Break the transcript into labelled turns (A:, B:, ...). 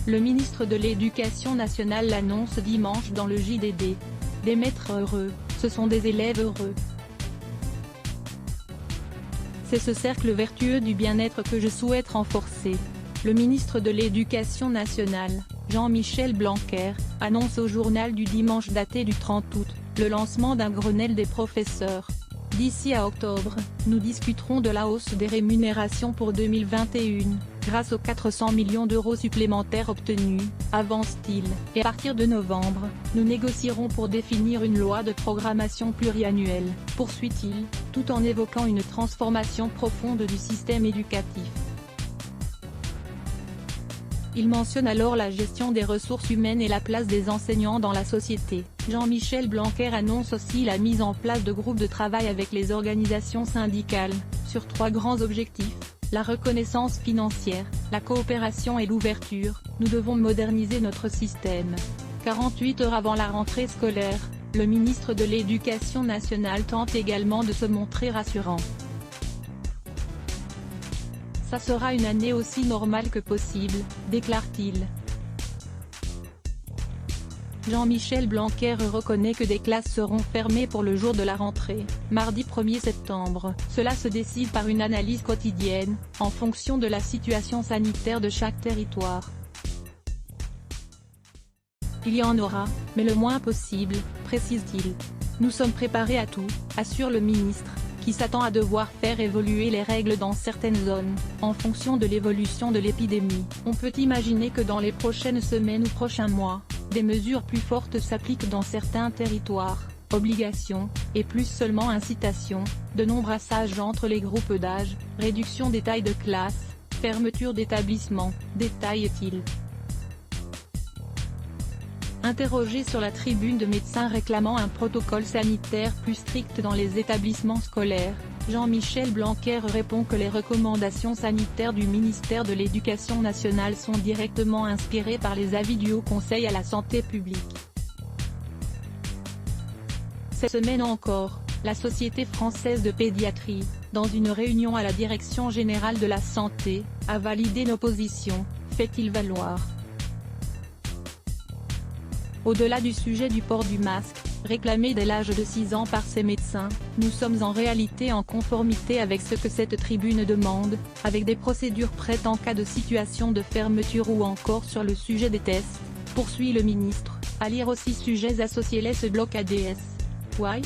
A: Le ministre de l'Éducation nationale l'annonce dimanche dans le JDD. Des maîtres heureux, ce sont des élèves heureux. C'est ce cercle vertueux du bien-être que je souhaite renforcer. Le ministre de l'Éducation nationale, Jean-Michel Blanquer, annonce au journal du dimanche daté du 30 août, le lancement d'un Grenelle des professeurs. D'ici à octobre, nous discuterons de la hausse des rémunérations pour 2021, grâce aux 400 millions d'euros supplémentaires obtenus, avance-t-il, et à partir de novembre, nous négocierons pour définir une loi de programmation pluriannuelle, poursuit-il, tout en évoquant une transformation profonde du système éducatif. Il mentionne alors la gestion des ressources humaines et la place des enseignants dans la société. Jean-Michel Blanquer annonce aussi la mise en place de groupes de travail avec les organisations syndicales, sur 3 grands objectifs, la reconnaissance financière, la coopération et l'ouverture. Nous devons moderniser notre système. 48 heures avant la rentrée scolaire, le ministre de l'Éducation nationale tente également de se montrer rassurant. Ça sera une année aussi normale que possible, déclare-t-il. Jean-Michel Blanquer reconnaît que des classes seront fermées pour le jour de la rentrée, mardi 1er septembre. Cela se décide par une analyse quotidienne, en fonction de la situation sanitaire de chaque territoire. Il y en aura, mais le moins possible, précise-t-il. Nous sommes préparés à tout, assure le ministre, qui s'attend à devoir faire évoluer les règles dans certaines zones, en fonction de l'évolution de l'épidémie. On peut imaginer que dans les prochaines semaines ou prochains mois, des mesures plus fortes s'appliquent dans certains territoires, obligations, et plus seulement incitations, de non-brassage entre les groupes d'âge, réduction des tailles de classe, fermeture d'établissements, détaille-t-il. Interrogé sur la tribune de médecins réclamant un protocole sanitaire plus strict dans les établissements scolaires, Jean-Michel Blanquer répond que les recommandations sanitaires du ministère de l'Éducation nationale sont directement inspirées par les avis du Haut Conseil à la santé publique. Cette semaine encore, la Société française de pédiatrie, dans une réunion à la Direction générale de la santé, a validé nos positions, fait-il valoir. Au-delà du sujet du port du masque, réclamé dès l'âge de 6 ans par ces médecins, nous sommes en réalité en conformité avec ce que cette tribune demande, avec des procédures prêtes en cas de situation de fermeture ou encore sur le sujet des tests, poursuit le ministre, à lire aussi sujets associés. Ce bloc ADS. Why?